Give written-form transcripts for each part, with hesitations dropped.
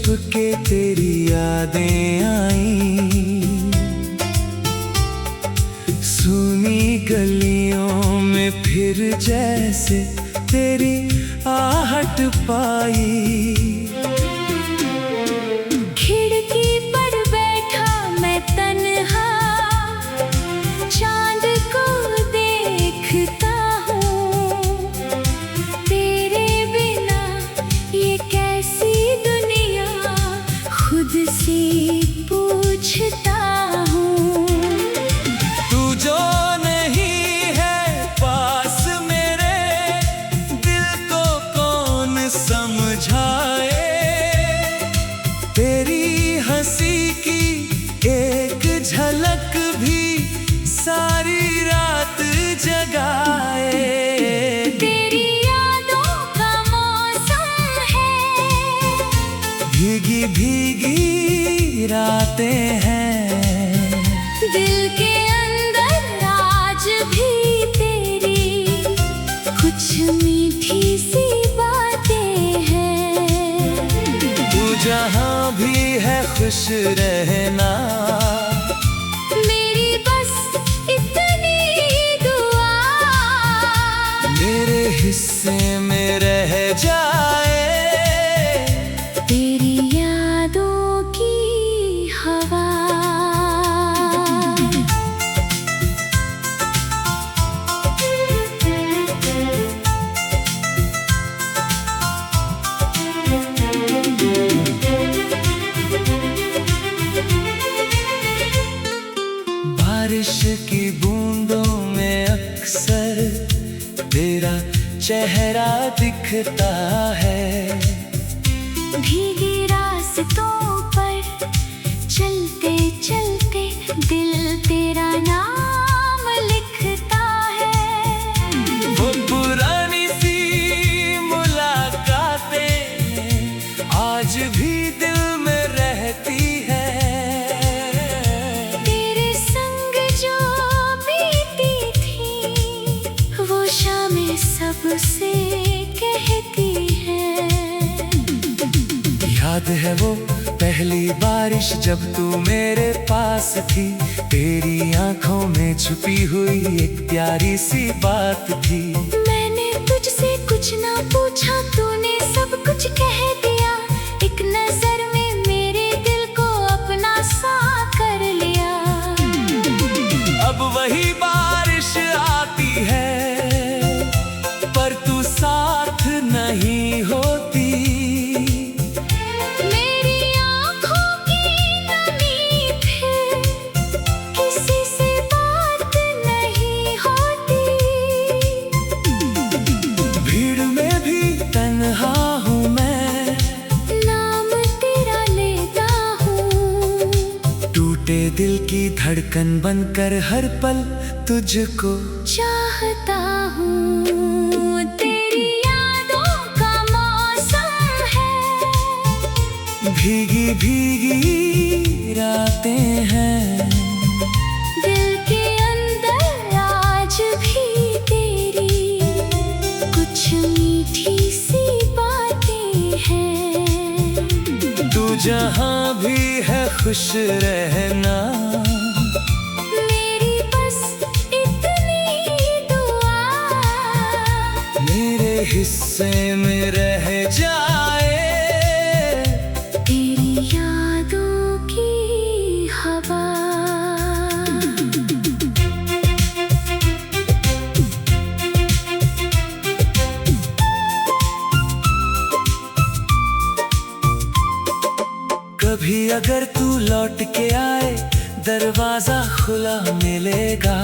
चुपके तेरी यादें आई, सुनी गलियों में फिर जैसे तेरी आहट पाई। खिड़की पर बैठा मैं तन्हा, चांद को देखता हूँ। तेरे बिना ये कैसी दुनिया, खुद से पूछता हूँ। तू जो नहीं है पास मेरे, दिल को कौन समझाए। तेरी हंसी की एक झलक भी सारी रात जगाए। तेरी यादों का मौसम है, भीगी भीगी रातें हैं। दिल के अंदर आज भी तेरी कुछ मीठी सी बातें हैं। तू जहाँ भी है खुश रहना, मेरी बस इतनी दुआ, मेरे हिस्से में रह जाए। तेरी यादों की हवा। बारिश की बूंदों में अक्सर तेरा चेहरा दिखता है। भीगी रास्तों पर चलते चलते दिल तेरा नाम लिखता है। वो पुरानी सी मुलाकातें आज भी दिल में रहती है। तेरे संग जो बीती थी, वो शामें सबसे कहती है। याद है वो पहली बारिश जब तू मेरे पास थी, तेरी आंखों में छुपी हुई एक प्यारी सी बात थी। मैंने तुझसे कुछ ना पूछा, तूने सब कुछ कह दिया। एक नजर में मेरे दिल को अपना सा कर लिया। अब वही बारिश आती है, पर तू साथ नहीं होती। मेरी आँखों की नमी फिर किसी से बात नहीं होती। भीड़ में भी तन्हा हूँ मैं, नाम तेरा लेता हूँ। टूटे दिल की धड़कन बनकर हर पल तुझको चाहता हूँ। तेरी यादों का मौसम है, भीगी भीगी रातें हैं। दिल के अंदर आज भी तेरी कुछ मीठी सी बातें हैं। तू जहाँ भी है खुश रहना, मेरी बस इतनी दुआ, मेरे हिस्से में रह जाए। तेरी यादों की हवा। कभी अगर तू लौट के आए, दरवाजा खुला मिलेगा।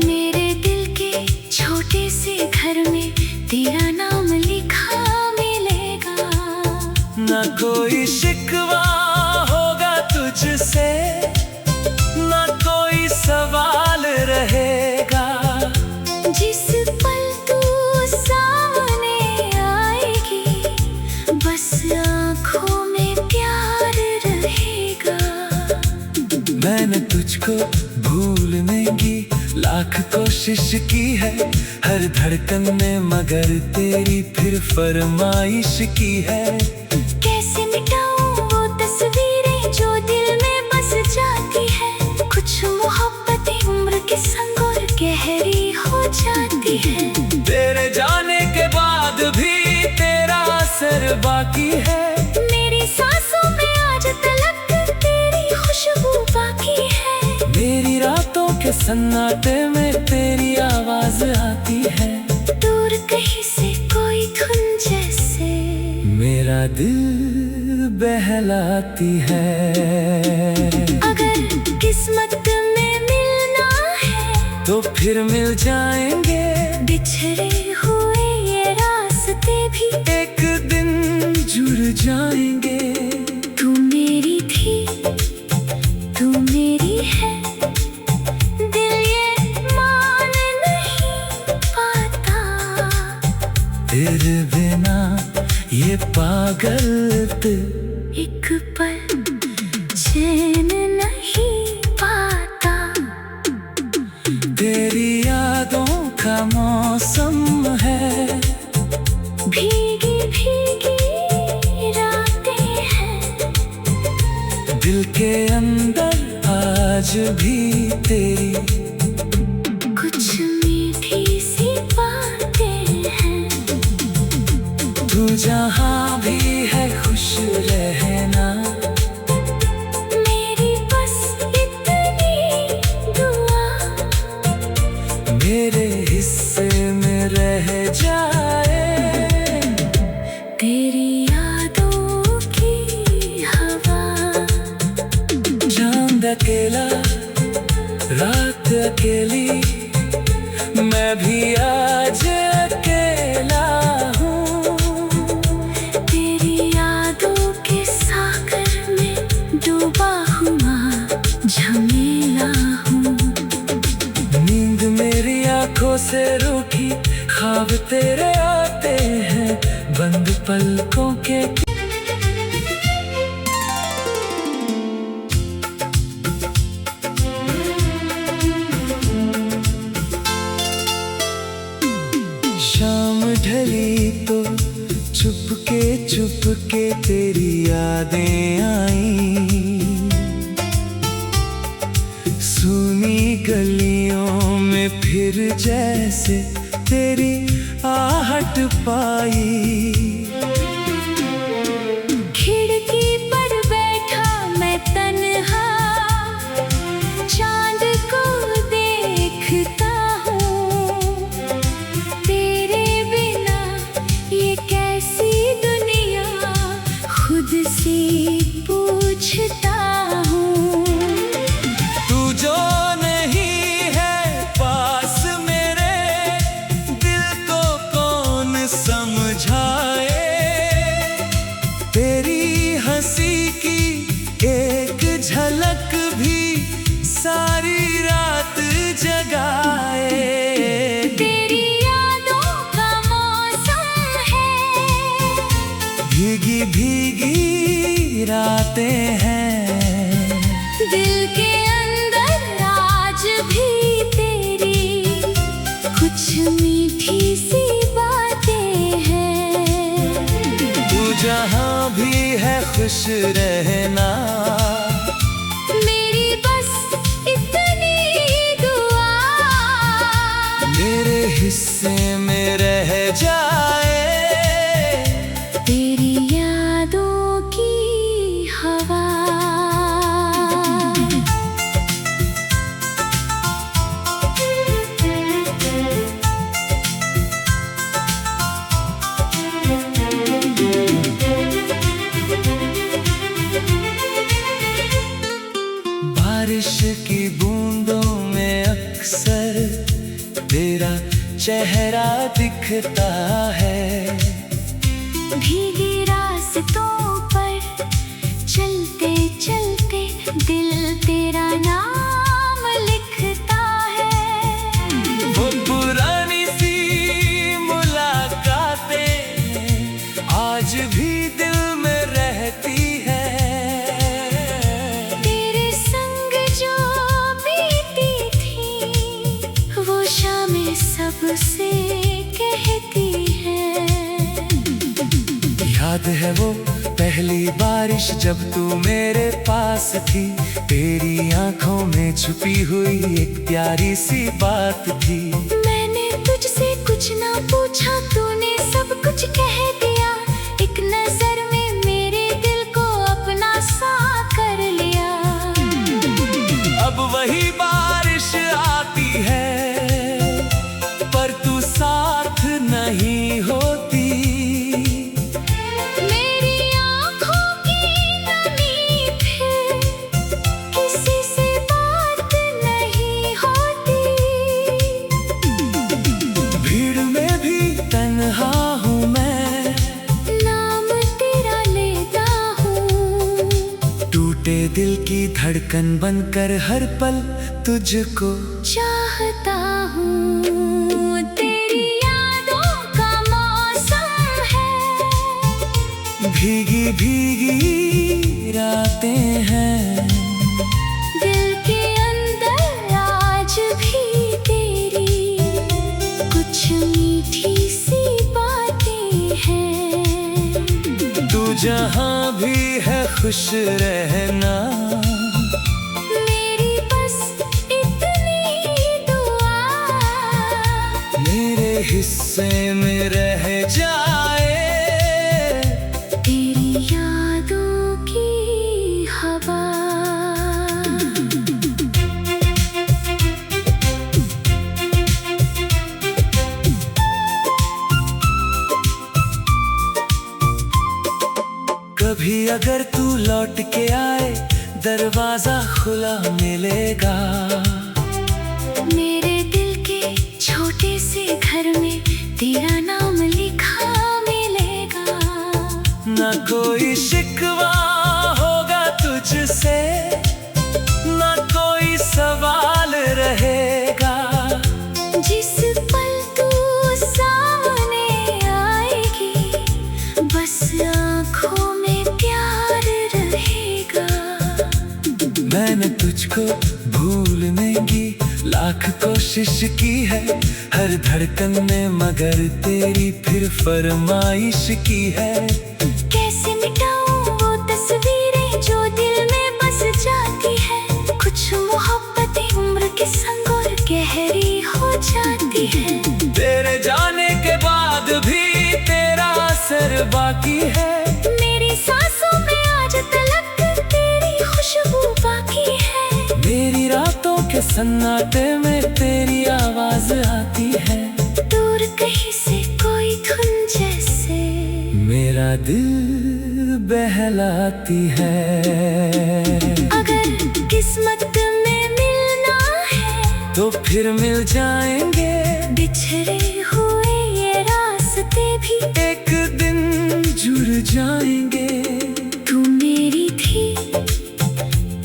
मेरे दिल के छोटे से घर में तेरा नाम लिखा मिलेगा। ना कोई शिकवा होगा तुझसे, ना कोई सवाल रहेगा। जिस पल तू सामने आएगी, बस आँखों में प्यार रहेगा। मैंने तुझको भूलने की लाख कोशिश की है, हर धड़कन में, मगर तेरी फिर फरमाइश की है। कैसे बाकी है। मेरी सांसों में आज तलक तेरी खुशबू बाकी है। मेरी रातों के सन्नाटे में तेरी आवाज आती है। दूर कहीं से कोई धुन जैसे मेरा दिल बहलाती है। अगर किस्मत में मिलना है तो फिर मिल जाएंगे। बिछड़े हुए ये रास्ते भी एक दिन जुड़ जाएंगे। तू मेरी थी, तू मेरी है, दिल ये मान नहीं पाता। तेरे बिना ये पागल दिल एक पल चैन नहीं पाता। तेरी यादों का मौसम है। भीगी भीगी रातें हैं। दिल के अंदर आज भी तेरी कुछ मीठी सी बातें हैं। तू जहाँ भी है खुश रहना। मेरी बस इतनी दुआ मेरे हिस्से में रह जाए। तेरी यादों की हवा। चांद अकेला रात अकेली, मैं भी आज अकेला हूँ। तेरी यादों के सागर में डूबा हुआ झमेला हूँ। नींद मेरी आंखों से रूठी, ख्वाब तेरे आते हैं बंद पलकों के। शाम ढली तो चुपके तेरी यादें आई। सुनी गलियों में फिर जैसे तेरी आहट पाई। खिड़की पर बैठा मैं तन्हा, चांद को देखता हूँ। तेरे बिना ये कैसी दुनिया, खुद से पूछता हूँ। तू जो नहीं है पास मेरे, दिल को कौन समझाए। तेरी हंसी की एक झलक भी सारी रात जगाए। तेरी यादों का मौसम है। भीगी भीगी रातें हैं। दिल के अंदर आज भी तेरी कुछ मीठी सी बातें हैं। तू जहाँ भी है खुश रहना। मेरी बस इतनी दुआ मेरे हिस्से में रह जाए। तेरी यादों की हवा। बारिश की बूंदों में अक्सर तेरा चेहरा दिखता है। भीगी रास्तों पर चलते चलते दिल तेरा नाम लिखता है। वो पुरानी सी मुलाकातें आज भी दिल में रहती है। तेरे संग जो बीती थी वो शामें सबसे कहती है। याद है वो पहली बारिश जब तू मेरे पास थी। तेरी आंखों में छुपी हुई एक प्यारी सी बात थी। मैंने तुझसे कुछ ना पूछा, तूने सब कुछ कह दिया। एक नजर टूटे दिल की धड़कन बनकर हर पल तुझको चाहता हूँ। तेरी यादों का मौसम है, भीगी भीगी रातें हैं, दिल के अंदर आज भी तेरी कुछ मीठी सी बातें हैं। तू जहाँ भी है खुश रहना, मेरी बस इतनी दुआ, मेरे हिस्से में रह जाए तेरी यादों की हवा। कभी अगर तू लौट के आए दरवाजा खुला मिलेगा, मेरे दिल के छोटे से घर में तेरा नाम लिखा मिलेगा। ना कोई शिकवा होगा तुझसे, ना कोई सवाल रहेगा। जिस पल तू सामने आएगी, बस आँखों में प्यार रहेगा। मैंने तुझको भूलने की लाख कोशिश की है, हर धड़कन में मगर तेरी फिर फरमाइश की है। कैसे मिटाऊं वो तस्वीरें जो दिल में बस जाती है, कुछ मोहब्बतें उम्र के संग और गहरी हो जाती है। तेरे जाने के बाद भी तेरा असर बाकी है, मेरी सांसों में आज तलक तेरी खुशबू बाकी है। मेरी रातों के सन्नाटे में तेरी आवाज आती है। दूर कहीं से कोई धुन जैसे मेरा दिल बहलाती है। अगर किस्मत में मिलना है तो फिर मिल जाएंगे, बिछड़े हुए ये रास्ते भी एक दिन जुड़ जाएंगे। तू मेरी थी,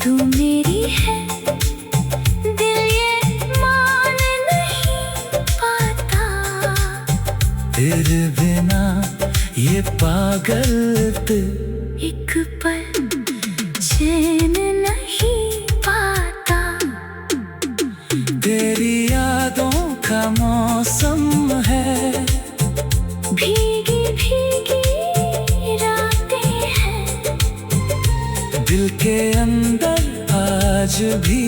तू मेरी है, दिल ये मान नहीं पाता। तेरे बिना ये पागल दिल एक पल चैन नहीं पाता। तेरी यादों का मौसम है, भीगी भीगी रातें हैं, दिल के अंदर आज भी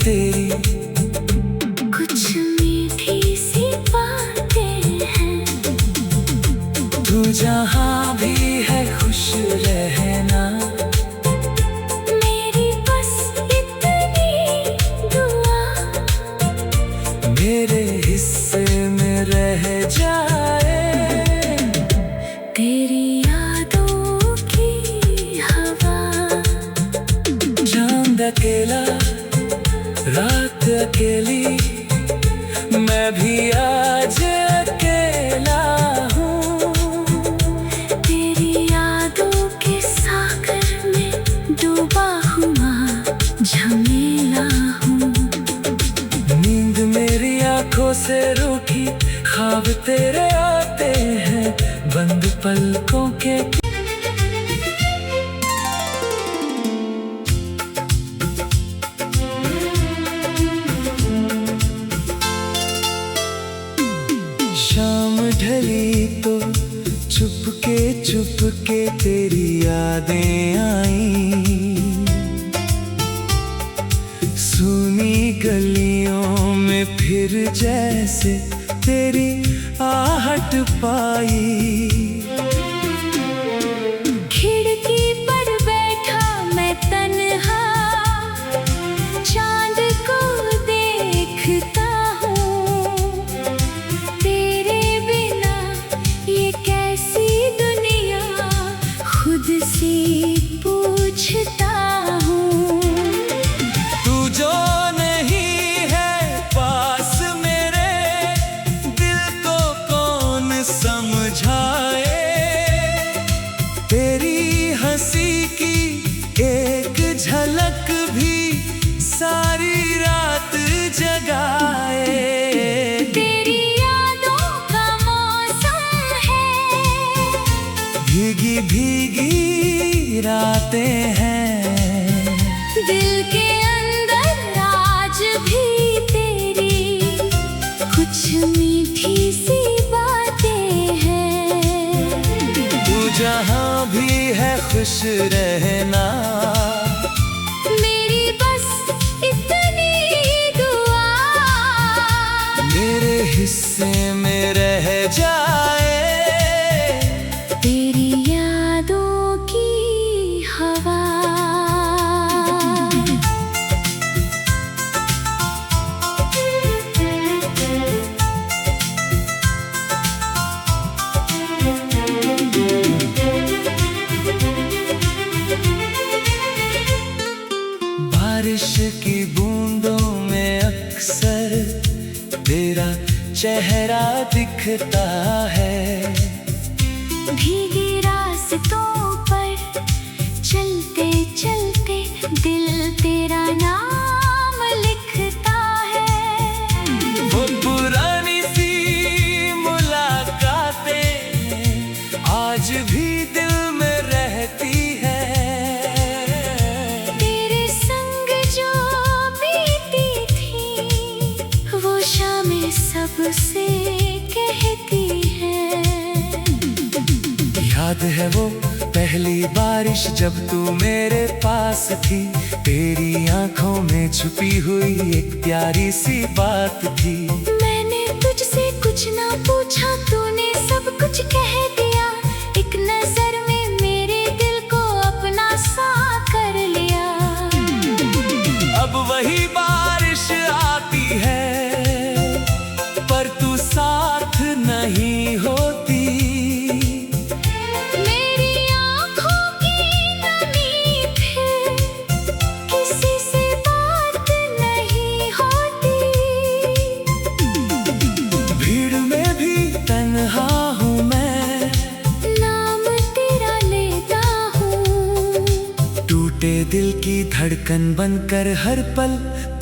तेरी कुछ मीठी सी बातें हैं। तू जहाँ भी है खुश रहना, मेरी बस इतनी दुआ, मेरे हिस्से में रह जाए तेरी यादों की हवा। चांद अकेला रात अकेली, मैं भी आज अकेला हूँ। तेरी यादों के सागर में डूबा हुआ झमेला हूँ। नींद मेरी आंखों से रूठी, ख्वाब तेरे आते हैं बंद पलकों के। शाम ढली तो चुपके तेरी यादें आई, सुनी गलियों में फिर जैसे तेरी आहट पाई। खिड़की पर बैठा मैं तन्हा, चांद को देखता हूँ। तेरे बिना ये कैसी दुनिया, खुद से पूछता हूँ। तू जो नहीं है पास मेरे, दिल को कौन समझाए। तेरी हंसी की एक झलक रातें हैं। दिल के अंदर आज भी तेरी कुछ मीठी सी बातें हैं। तू जहाँ भी है खुश रहना, मेरी बस इतनी दुआ मेरे हिस्से में रह जाए तेरी यादों की हवा। बारिश की बूंदों में अक्सर तेरा चेहरा दिखता है। भीगी रास्तों पर चलते चलते दिल तेरा नाम लिखता है। वो पुरानी सी मुलाकातें आज भी दिल में रहती है। तेरे संग जो बीती थी वो शामें सबसे कहती है। याद है वो पहली बारिश जब तू मेरे पास थी, तेरी आंखों में छुपी हुई एक प्यारी सी बात थी। मैंने तुझसे कुछ ना पूछा, तूने सब कुछ कह दिया। एक नजर में मेरे दिल को अपना सा कर लिया। अब वही बारिश आती है पर तू साथ नहीं होती। मेरी आँखों की नमी फिर किसी से बात नहीं होती। भीड़ में भी तन्हा हूँ मैं, नाम तेरा लेता हूँ। टूटे दिल की धड़कन बनकर हर पल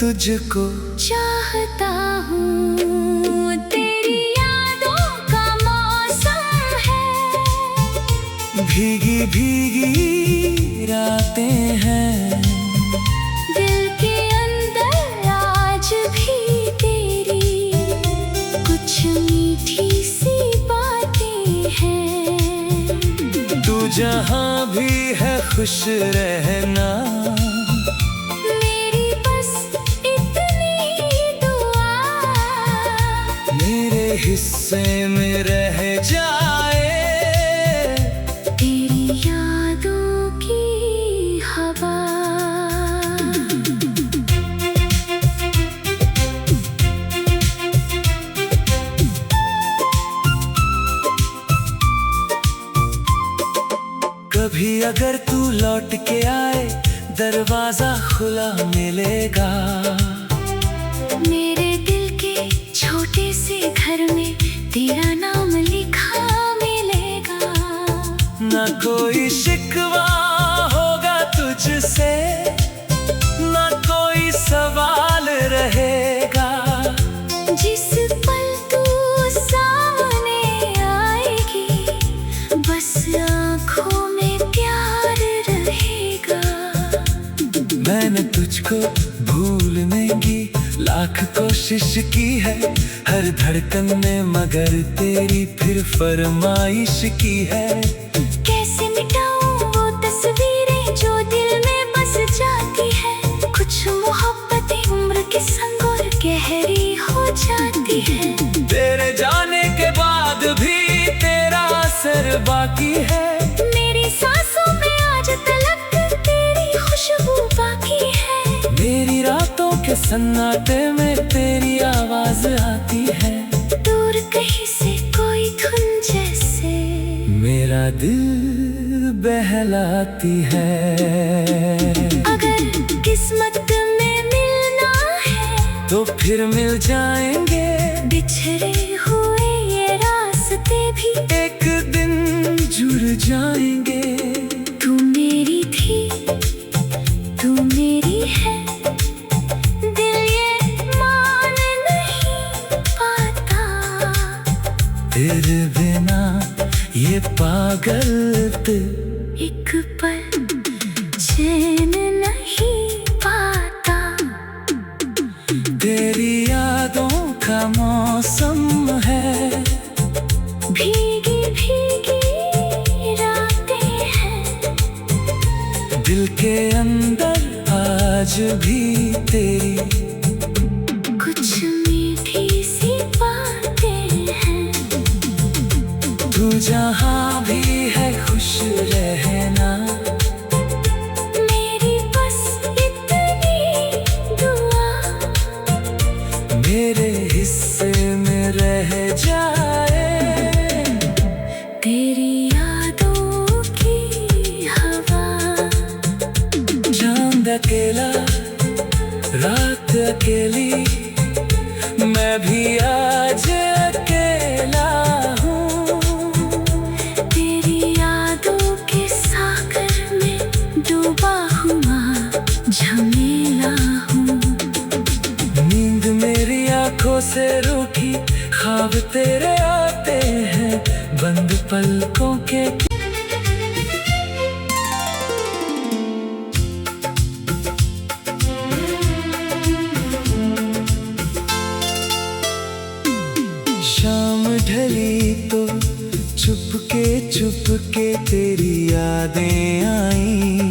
तुझको चाहता हूँ। तेरी यादों का मौसम है, भीगी भीगी रातें हैं। दिल के अंदर आज भी तेरी कुछ मीठी सी बातें हैं। तू जहाँ भी है खुश रहना, मेरी बस इतनी दुआ मेरे हिस्से में रह जाए तेरी यादों की हवा। कभी अगर तू लौट के आए दरवाजा खुला मिलेगा। मेरे दिल के छोटे से घर में तेरा नाम लिखा मिलेगा। ना कोई शिकवा होगा तुझसे, ना कोई सवाल रहेगा। जिस पल तू सामने आएगी बस आँखों में प्यार रहेगा। मैंने तुझको भूलने की लाख कोशिश की है, हर धड़कन में मगर तेरी फिर फरमाइश की है। कैसे मिटाऊं वो तस्वीरें जो दिल में बस जाती है। कुछ मोहब्बतें उम्र के संग और गहरी हो जाती है। तेरे जाने के बाद भी तेरा असर बाकी है। मेरी सांसों में आज तलक तेरी खुशबू बाकी है। मेरी रातों के सन्नाटे में तेरी आवाज आती है। दूर कहीं से कोई धुन जैसे मेरा दिल बहलाती है। अगर किस्मत में मिलना है तो फिर मिल जाएंगे। बिछड़े हुए ये रास्ते भी एक दिन जुड़ जाएंगे। तू मेरी थी, तू मेरी है, दिल ये मान नहीं पाता। तेरे बिना ये पागल एक पल चैन नहीं पाता। तेरी यादों का मौसम है, भीगी भीगी रातें हैं, दिल के अंदर आज भी तेरी कुछ मीठी सी बातें हैं। तू जहाँ भी है खुश रहना, मेरी बस इतनी दुआ, मेरे हिस्से में रह जाए तेरी यादों की हवा। चांद अकेला रात अकेली, मैं भी आज अकेला हूँ। तेरी यादों के सागर में डूबा हुआ झमेला हूँ। नींद मेरी आंखों से रूठी, ख्वाब तेरे आते हैं बंद पलकों के। शाम ढली तो चुपके तेरी यादें आई,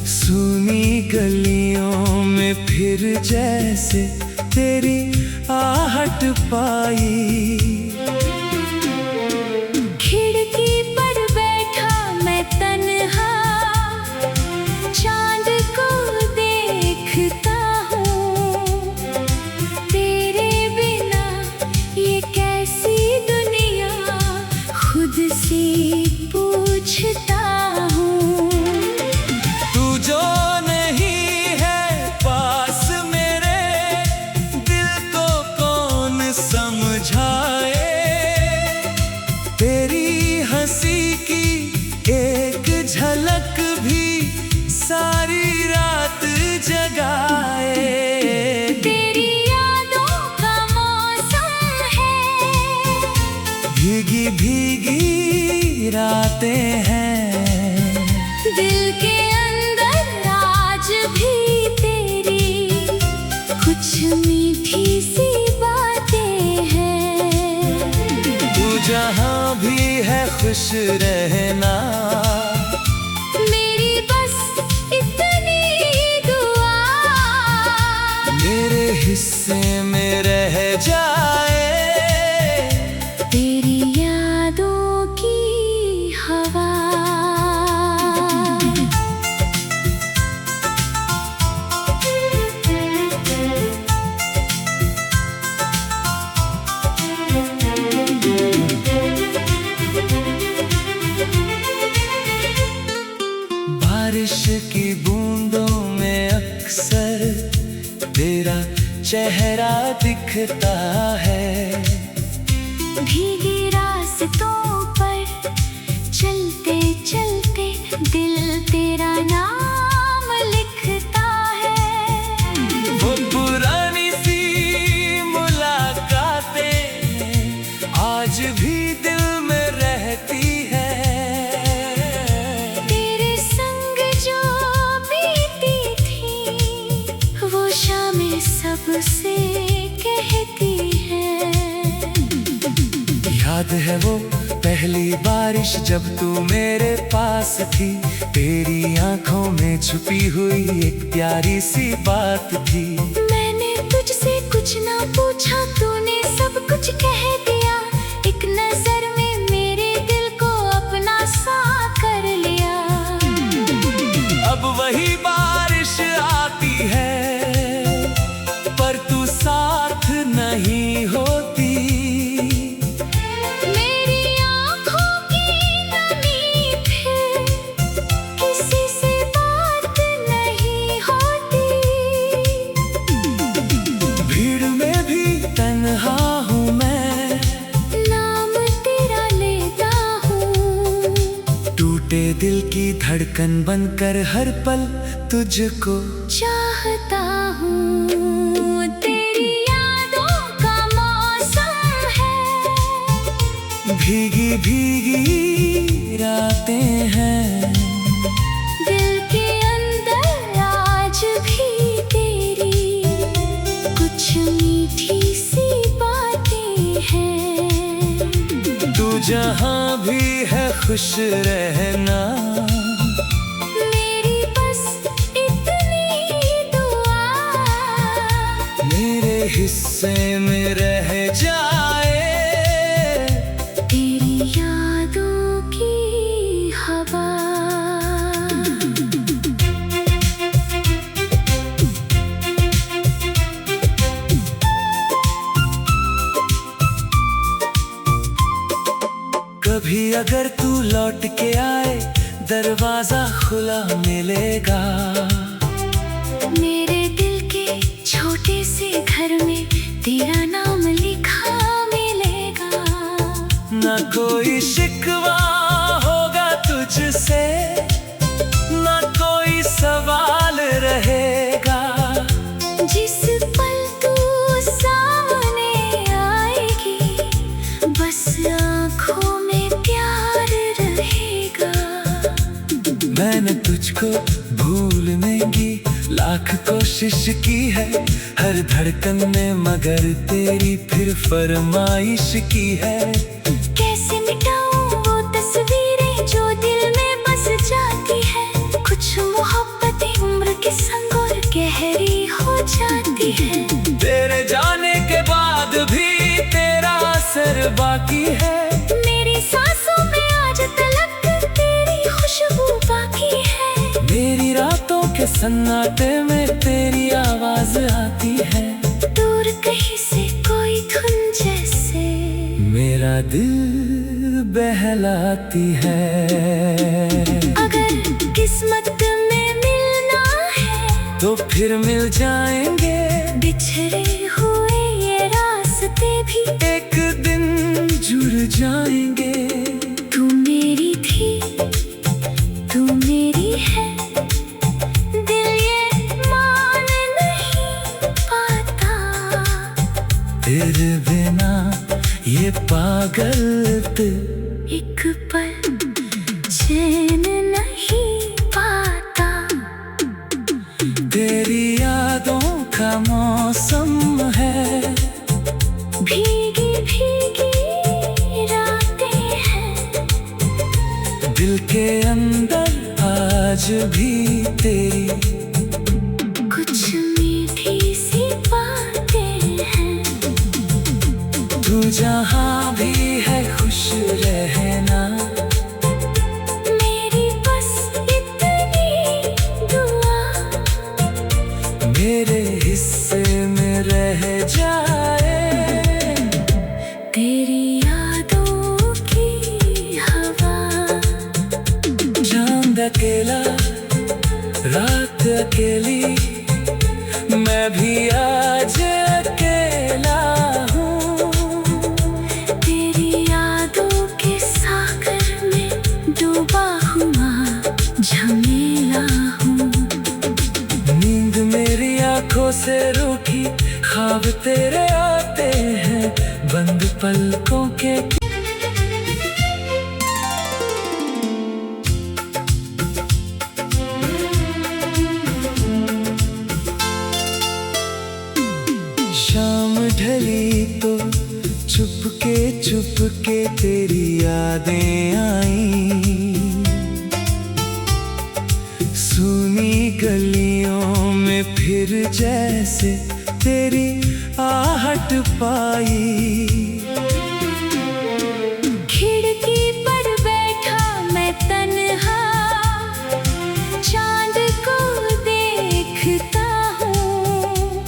सुनी गलियों में फिर जैसे तेरी आहट पाई। खिड़की पर बैठा मैं तन्हा, चांद को देखता हूँ। तेरे बिना ये कैसी दुनिया, खुद से पूछता हूँ। तू जो नहीं है पास मेरे, दिल को कौन समझाए। तेरी हंसी की एक झलक भी सारी रात जगाए। तेरी यादों का मौसम है, भीगी भीगी रातें हैं, दिल के अंदर आज भी तेरी कुछ मीठी सी बातें हैं। तू जहाँ भी है खुश रहना, मेरी बस इतनी दुआ, मेरे हिस्से में रह जाए तेरी यादों की हवा। बारिश की बूंदों में अक्सर तेरा चेहरा दिखता है। भीगी रास्तों पर चलते चलते दिल तेरा नाम लिखता है। वो पुरानी सी मुलाकातें आज भी दिल में रहती है। तेरे संग जो बीती थी, वो शामें सबसे कहती है। याद है वो पहली बारिश जब तू मेरे पास थी, तेरी आंखों में छुपी हुई एक प्यारी सी बात थी। मैंने तुझसे कुछ ना पूछा, तूने सब कुछ कह दिया। एक नजर में मेरे दिल को अपना सा कर लिया। अब वही बारिश आती है, पर तू साथ नहीं होती। मेरी आँखों की नमी फिर किसी से बात नहीं होती। भीड़ में भी तन्हा हूँ मैं, नाम तेरा लेता हूँ। टूटे दिल की धड़कन बनकर हर पल तुझको चाहता हूँ। तेरी यादों का मौसम है, भीगी भीगी रातें हैं। जहाँ भी है खुश रहना, मेरी बस इतनी दुआ, मेरे हिस्से में रह जाए तेरी यादों की हवा। कभी अगर तू लौट के आए, दरवाजा खुला मिलेगा। मेरे दिल के छोटे से घर में तेरा नाम लिखा मिलेगा। ना कोई शिकवा होगा तुझसे, ना कोई सवाल रहेगा। जिस पल तू सामने आएगी, बस आँखों में प्यार रहेगा। मैंने तुझको भूलने की लाख कोशिश की है, हर धड़कन में मगर तेरी फिर फरमाइश की है। कैसे मिटाऊं वो तस्वीरें जो दिल में बस जाती है। कुछ मोहब्बतें उम्र के संग और गहरी हो जाती है। तेरे जाने के बाद भी तेरा असर बाकी है। मेरी सांसों में आज तलक तेरी खुशबू बाकी है। मेरी रातों के सन्नाटे में तेरी आवाज आती है। दूर कहीं से कोई धुन जैसे मेरा दिल बहलाती है। अगर किस्मत में मिलना है तो फिर मिल जाएंगे। बिछड़े हुए ये रास्ते भी एक दिन जुड़ जाएंगे। तू मेरी थी, तू मेरी है, दिल ये मान नहीं पाता। तेरे बिना ये पागल दिल एक पल चैन नहीं पाता। तेरी यादों का मौसम है। भीगी भीगी रातें हैं, दिल के अंदर आज भी तेरी कुछ मीठी सी बातें हैं। तू जहाँ भी है खुश रहना, मेरी बस इतनी दुआ, मेरे हिस्से में रह जाए तेरी यादों की हवा। चांद अकेला रात अकेली, मैं भी आज अकेला हूँ। तेरी यादों के सागर में डूबा हुआ झमेला हूँ। नींद मेरी आंखों से रूठी, ख्वाब तेरे आते हैं बंद पलकों के। शाम ढली तो चुपके तेरी यादें आई। सुनी गलियों में फिर जैसे तेरी आहट पाई। खिड़की पर बैठा मैं तन्हा, चांद को देखता हूँ।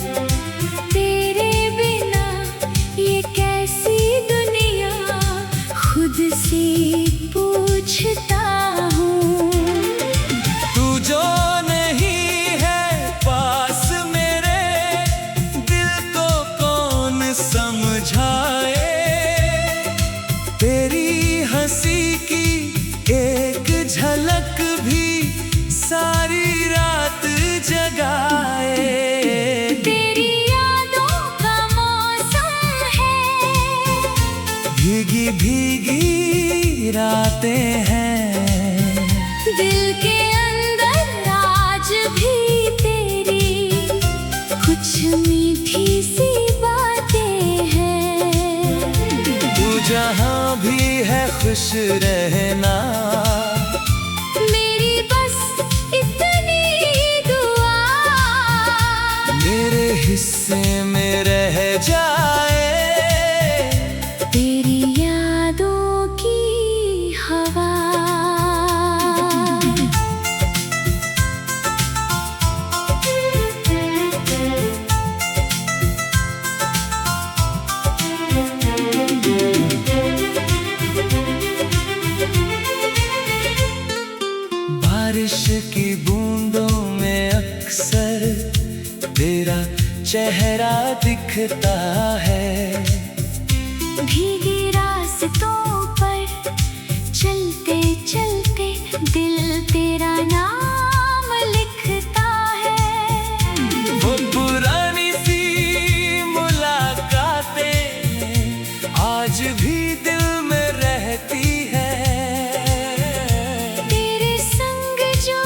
तेरे बिना ये कैसी दुनिया, खुद से पूछता हूँ। तू जो नहीं है पास मेरे, दिल को कौन समझाए। तेरी हंसी की एक झलक भी सारी रात जगाए। तेरी यादों का मौसम है, भीगी भीगी रातें हैं। दिल के अंदर आज भी तेरी कुछ मीठी सी बातें हैं। तू जहाँ भी है खुश रहना। मेरी बस इतनी दुआ, मेरे हिस्से में रह जाए तेरी यादों की हवा। बारिश की बूंदों में अक्सर तेरा चेहरा दिखता है। भीगी रास्तों पर चलते चलते दिल तेरा नाम लिखता है। वो पुरानी सी मुलाकातें आज भी दिल में रहती है। तेरे संग जो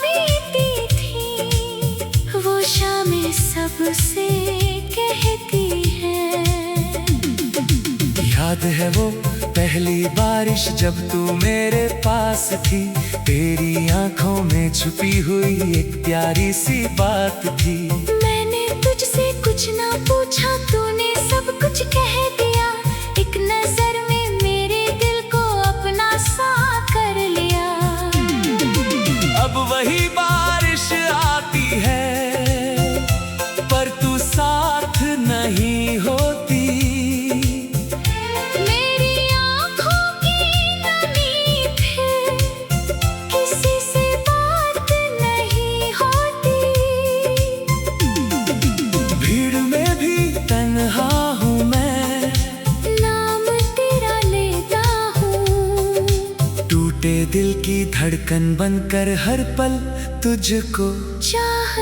बीती थी वो शामें सबसे कहती है। याद है वो पहली बारिश जब तू मेरे पास थी। तेरी आंखों में छुपी हुई एक प्यारी सी बात थी। मैंने तुझसे कुछ ना पूछा, तूने सब कुछ कह दिया। एक नजर में मेरे दिल को अपना सा कर लिया। अब वही बारिश आती है पर तू साथ नहीं होती। मेरी आँखों की नमी फिर किसी से बात नहीं होती। भीड़ में भी तन्हा हूँ मैं, नाम तेरा लेता हूँ। टूटे दिल की धड़कन बनकर हर पल तुझको चाह